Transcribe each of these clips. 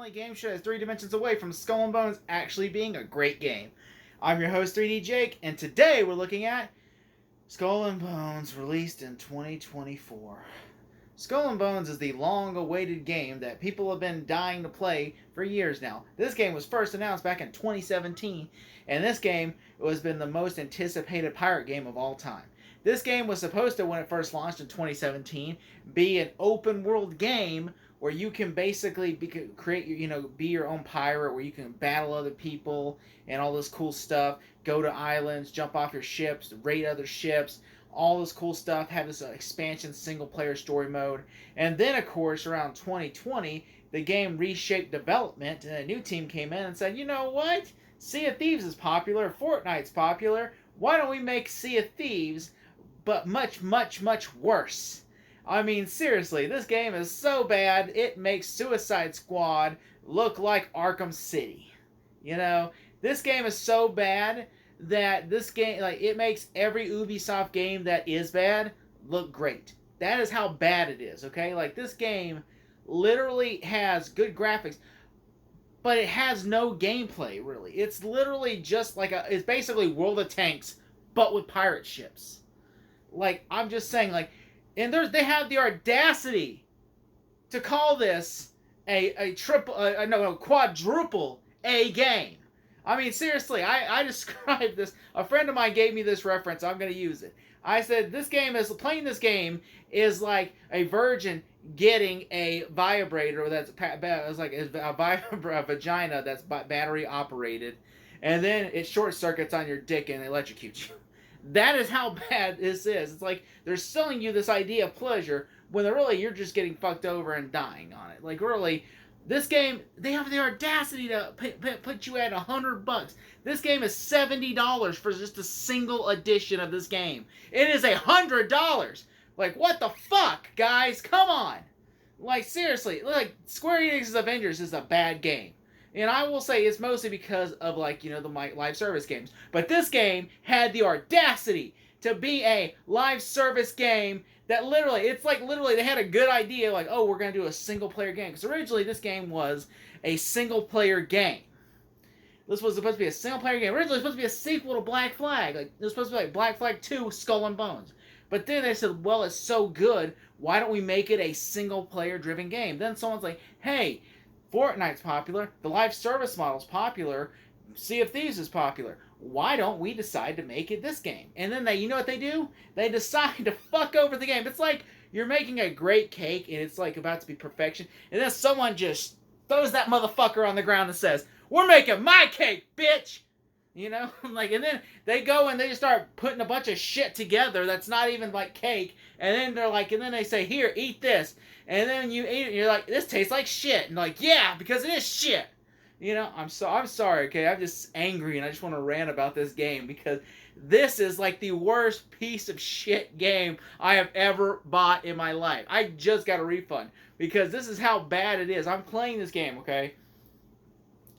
only game show that's 3 dimensions away from Skull and Bones actually being a great game. I'm your host, 3D Jake, and today we're looking at Skull and Bones, released in 2024. Skull and Bones is the long-awaited game that people have been dying to play for years now. This game was first announced back in 2017, and this game has been the most anticipated pirate game of all time. This game was supposed to, when it first launched in 2017, be an open-world game where you can basically be your own pirate, where you can battle other people and all this cool stuff, go to islands, jump off your ships, raid other ships, all this cool stuff, have this expansion single-player story mode. And then, of course, around 2020, the game reshaped development, and a new team came in and said, you know what? Sea of Thieves is popular, Fortnite's popular, why don't we make Sea of Thieves, but much, much, much worse? I mean, seriously, this game is so bad, it makes Suicide Squad look like Arkham City. You know, this game is so bad that this game, it makes every Ubisoft game that is bad look great. That is how bad it is, okay? This game literally has good graphics, but it has no gameplay, really. It's literally just it's basically World of Tanks, but with pirate ships. I'm just saying, and they have the audacity to call this a quadruple A game. I mean, seriously, I described this. A friend of mine gave me this reference. I'm going to use it. I said, playing this game is like a virgin getting a vibrator that's a vagina that's battery operated, and then it short circuits on your dick and electrocutes you. That is how bad this is. It's like they're selling you this idea of pleasure when really you're just getting fucked over and dying on it. Really, this game, they have the audacity to put you at $100. This game is $70 for just a single edition of this game. It is $100. What the fuck, guys? Come on. Seriously, Square Enix's Avengers is a bad game. And I will say it's mostly because of, the live service games. But this game had the audacity to be a live service game that literally they had a good idea, we're going to do a single-player game. Because originally this game was a single-player game. This was supposed to be a single-player game. Originally it was supposed to be a sequel to Black Flag. It was supposed to be like Black Flag 2, Skull and Bones. But then they said, well, it's so good, why don't we make it a single-player driven game? Then someone's like, hey, Fortnite's popular, the live service model's popular, Sea of Thieves is popular. Why don't we decide to make it this game? And then you know what they do? They decide to fuck over the game. It's like you're making a great cake and it's about to be perfection, and then someone just throws that motherfucker on the ground and says, we're making my cake, bitch! You know? And then they go and they just start putting a bunch of shit together that's not even cake, and then they're and then they say, here, eat this. And then you eat it and you're like, this tastes like shit. And yeah, because it is shit. You know, I'm sorry, okay? I'm just angry and I just want to rant about this game because this is the worst piece of shit game I have ever bought in my life. I just got a refund because this is how bad it is. I'm playing this game, okay?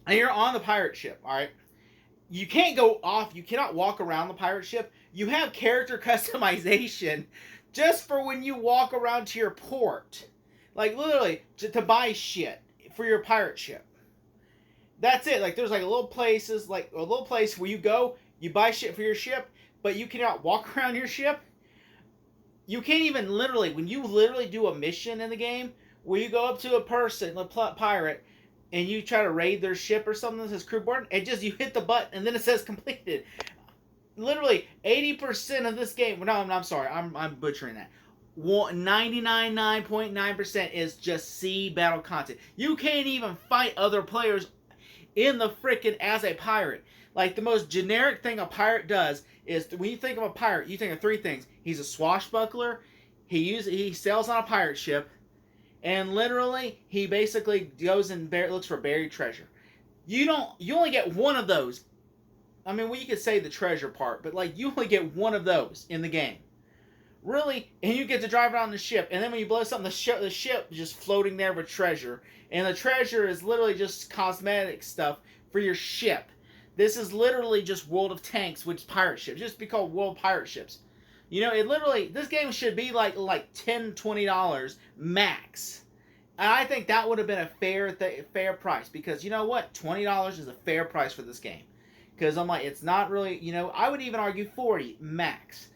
And you're on the pirate ship, alright? You can't go off, you cannot walk around the pirate ship. You have character customization just for when you walk around to your port. Literally, to buy shit for your pirate ship. That's it. There's a little place where you go, you buy shit for your ship, but you cannot walk around your ship. You can't even when you do a mission in the game, where you go up to a person, a pirate, and you try to raid their ship or something that says crew board, you hit the button, and then it says completed. Literally, 80% of this game, no, I'm sorry, I'm butchering that. 99.9% is just sea battle content. You can't even fight other players in the frickin' as a pirate. The most generic thing a pirate does is, when you think of a pirate, you think of 3 things. He's a swashbuckler, he sails on a pirate ship, and literally, he basically goes and looks for buried treasure. You only get one of those. I mean, you could say the treasure part, but you only get one of those in the game. Really? And you get to drive around the ship, and then when you blow something, the ship is just floating there with treasure. And the treasure is literally just cosmetic stuff for your ship. This is literally just World of Tanks, which is pirate ships. Just be called World Pirate Ships. You know, this game should be $10, $20 max. And I think that would have been a fair price, because you know what, $20 is a fair price for this game. Because I'm like, it's not really, I would even argue 40 max.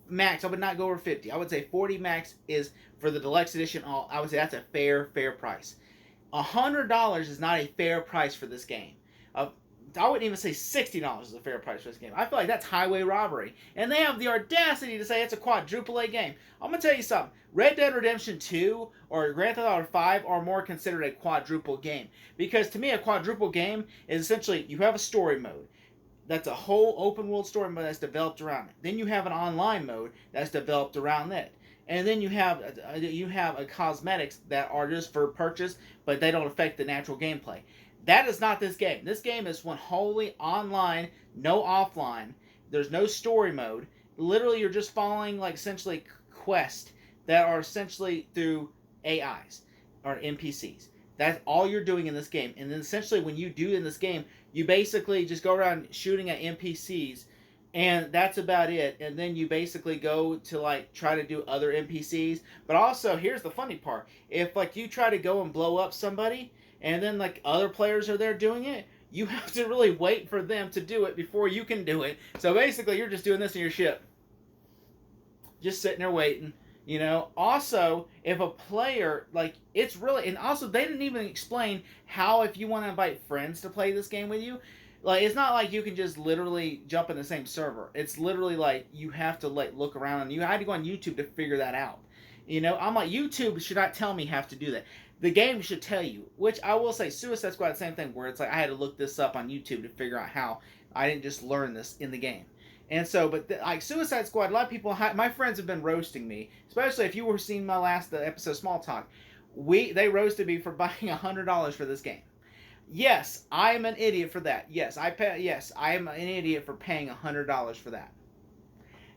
Max, I would not go over 50. I would say 40 max is for the deluxe edition. I would say that's a fair price. $100 is not a fair price for this game. Uh, I wouldn't even say $60 is a fair price for this game. I feel like that's highway robbery. And they have the audacity to say it's a quadruple A game. I'm going to tell you something. Red Dead Redemption 2 or Grand Theft Auto 5 are more considered a quadruple game. Because to me, a quadruple game is essentially you have a story mode. That's a whole open world story mode that's developed around it. Then you have an online mode that's developed around it. And then you have a cosmetics that are just for purchase, but they don't affect the natural gameplay. That is not this game. This game is one wholly online, no offline. There's no story mode. Literally, you're just following like essentially quests that are essentially through AIs or NPCs. That's all you're doing in this game. And then essentially, when you do in this game, you basically just go around shooting at NPCs, and that's about it. And then you basically go to like try to do other NPCs. But also, here's the funny part: if like you try to go and blow up somebody, and then like other players are there doing it, you have to really wait for them to do it before you can do it. So basically, you're just doing this in your ship, just sitting there waiting. Also, if a player, like, it's really, and also they didn't even explain how, if you want to invite friends to play this game with you, like, it's not like you can just literally jump in the same server. It's literally like you have to like look around, and you had to go on YouTube to figure that out. I'm like, YouTube should not tell me how to do that. The game should tell you, which I will say, Suicide Squad, same thing, where it's like I had to look this up on YouTube to figure out how. I didn't just learn this in the game. And so, but like Suicide Squad, a lot of people, my friends have been roasting me, especially if you were seeing my last episode, Small Talk. They roasted me for buying $100 for this game. Yes, I am an idiot for that. Yes, I am an idiot for paying $100 for that.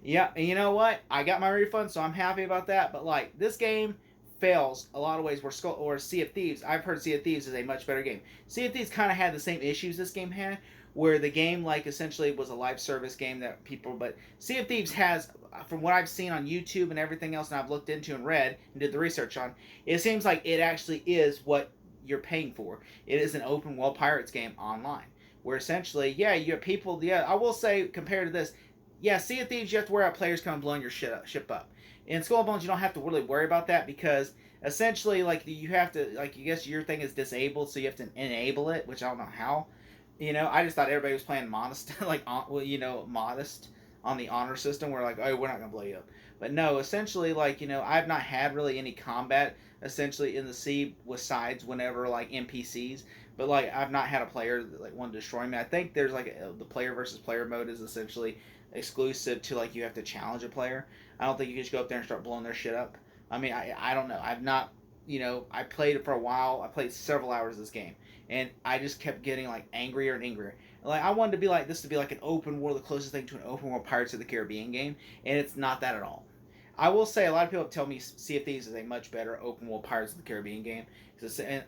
Yeah, and you know what? I got my refund, so I'm happy about that. But like, this game fails a lot of ways. Or Sea of Thieves. I've heard Sea of Thieves is a much better game. Sea of Thieves kind of had the same issues this game had, where the game like essentially was a live service game that people. But Sea of Thieves has, from what I've seen on YouTube and everything else, and I've looked into and read and did the research on, it seems like it actually is what you're paying for. It is an open world pirates game online, where essentially, yeah, you have people. Yeah, I will say compared to this, yeah, Sea of Thieves, you have to worry about players coming blowing your ship up. In Skull and Bones, you don't have to really worry about that, because essentially, like, you have to, like, I guess your thing is disabled, so you have to enable it, which I don't know how. I just thought everybody was playing modest, like, modest on the honor system, where like, oh, we're not gonna blow you up. But no, essentially, like, I've not had really any combat essentially in the sea besides whenever like NPCs. But like, I've not had a player that like want to destroy me. I think there's like the player versus player mode is essentially exclusive to like you have to challenge a player. I don't think you can just go up there and start blowing their shit up. I mean, I don't know. I've not, I played it for a while. I played several hours of this game, and I just kept getting like angrier and angrier. Like, I wanted to be like this to be like an open world, the closest thing to an open world Pirates of the Caribbean game, and it's not that at all. I will say a lot of people tell me Sea of Thieves is a much better open world Pirates of the Caribbean game,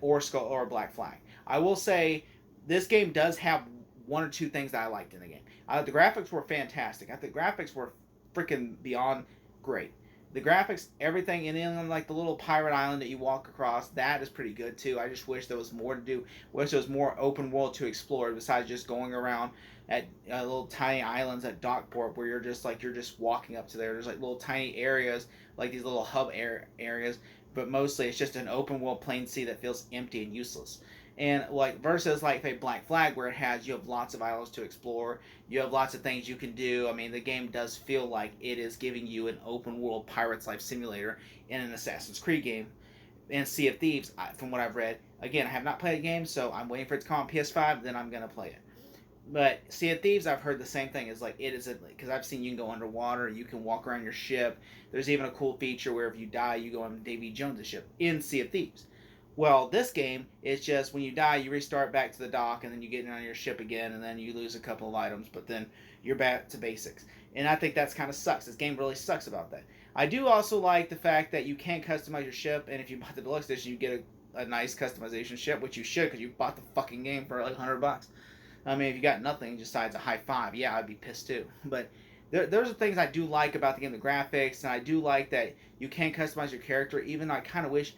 or Black Flag. I will say this game does have one or two things that I liked in the game. The graphics were fantastic. I think the graphics were freaking beyond great. The graphics, everything, and then like the little pirate island that you walk across, that is pretty good too. I just wish there was more to do. Wish there was more open world to explore besides just going around at little tiny islands at Dockport, where you're just walking up to there. There's like little tiny areas, like these little hub areas, but mostly it's just an open world plain sea that feels empty and useless. And like versus like a Black Flag, where you have lots of islands to explore, you have lots of things you can do. I mean, the game does feel like it is giving you an open world pirate's life simulator in an Assassin's Creed game. And Sea of Thieves, from what I've read, again, I have not played the game, so I'm waiting for it to come on PS5, then I'm gonna play it. But Sea of Thieves, I've heard the same thing. Is like it is because I've seen you can go underwater, you can walk around your ship. There's even a cool feature where if you die, you go on Davy Jones' ship in Sea of Thieves. Well, this game is just when you die, you restart back to the dock, and then you get in on your ship again, and then you lose a couple of items, but then you're back to basics. And I think that's kind of sucks. This game really sucks about that. I do also like the fact that you can customize your ship, and if you bought the deluxe edition, you get a nice customization ship, which you should, because you bought the fucking game for like $100. I mean, if you got nothing besides a high five, yeah, I'd be pissed too. But there's the things I do like about the game, the graphics, and I do like that you can customize your character. Even though I kind of wish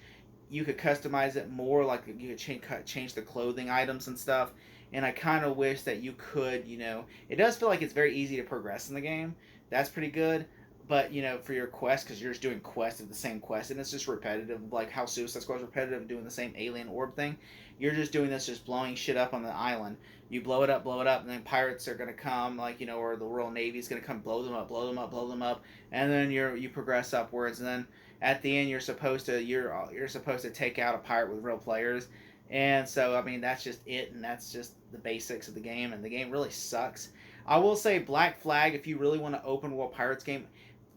you could customize it more, like you could change the clothing items and stuff. And I kind of wish that you could, it does feel like it's very easy to progress in the game. That's pretty good. But, for your quest, because you're just doing quests of the same quest, and it's just repetitive, like how Suicide Squad is repetitive, doing the same alien orb thing. You're just doing this, just blowing shit up on the island. You blow it up, and then pirates are going to come, like, or the Royal Navy is going to come blow them up, and then you progress upwards, and then at the end you're supposed to take out a pirate with real players. And so, I mean, that's just it, and that's just the basics of the game, and the game really sucks. I will say Black Flag, if you really want an open world pirates game,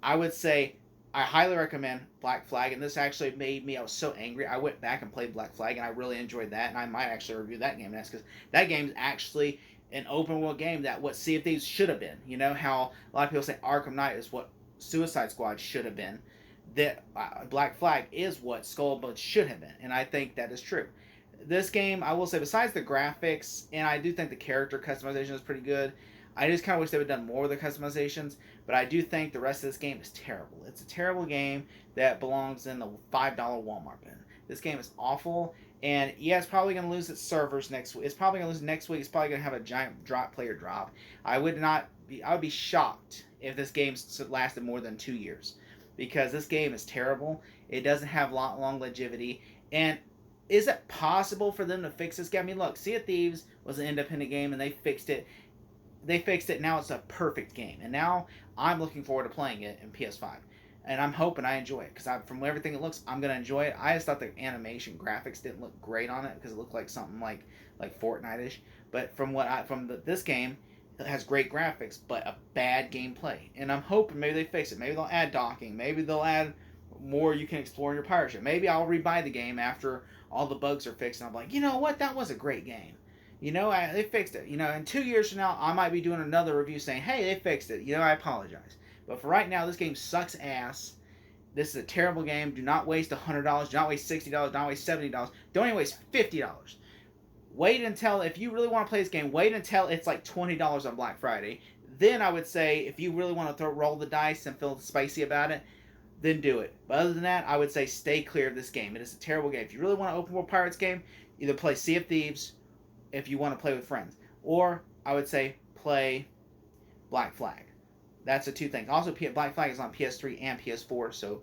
I would say I highly recommend Black Flag, and this actually made me, I was so angry, I went back and played Black Flag, and I really enjoyed that, and I might actually review that game next, because that game is actually an open world game that what Sea of Thieves should have been. You know how a lot of people say Arkham Knight is what Suicide Squad should have been, that Black Flag is what Skullbud should have been, and I think that is true. This game, I will say, besides the graphics, and I do think the character customization is pretty good, I just kind of wish they would have done more of the customizations, but I do think the rest of this game is terrible. It's a terrible game that belongs in the $5 Walmart bin. This game is awful, and yeah, it's probably going to lose its servers next week. It's probably going to lose next week. It's probably going to have a giant player drop. I would be shocked if this game lasted more than 2 years, because this game is terrible. It doesn't have long longevity, and is it possible for them to fix this game? I mean, look, Sea of Thieves was an independent game, and they fixed it. Now it's a perfect game, and now I'm looking forward to playing it in PS5, and I'm hoping I enjoy it, because from everything it looks, I'm gonna enjoy it. I just thought the animation graphics didn't look great on it, because it looked like something like Fortnite-ish, but this game, it has great graphics but a bad gameplay, and I'm hoping maybe they fix it. Maybe they'll add docking, maybe they'll add more you can explore in your pirate ship. Maybe I'll rebuy the game after all the bugs are fixed, and I'm like, you know what, that was a great game. They fixed it. In 2 years from now, I might be doing another review saying, hey, they fixed it. I apologize. But for right now, this game sucks ass. This is a terrible game. Do not waste $100. Do not waste $60. Do not waste $70. Don't even waste $50. Wait until, if you really want to play this game, wait until it's like $20 on Black Friday. Then I would say, if you really want to roll the dice and feel spicy about it, then do it. But other than that, I would say stay clear of this game. It is a terrible game. If you really want an open world pirates game, either play Sea of Thieves, if you want to play with friends, or I would say play Black Flag. That's the two things. Also, Black Flag is on PS3 and PS4, so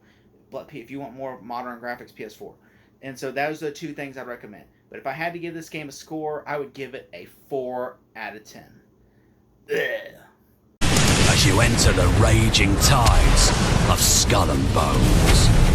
if you want more modern graphics, PS4. And so those are the two things I'd recommend. But if I had to give this game a score, I would give it a 4 out of 10. Ugh. As you enter the raging tides of Skull and Bones.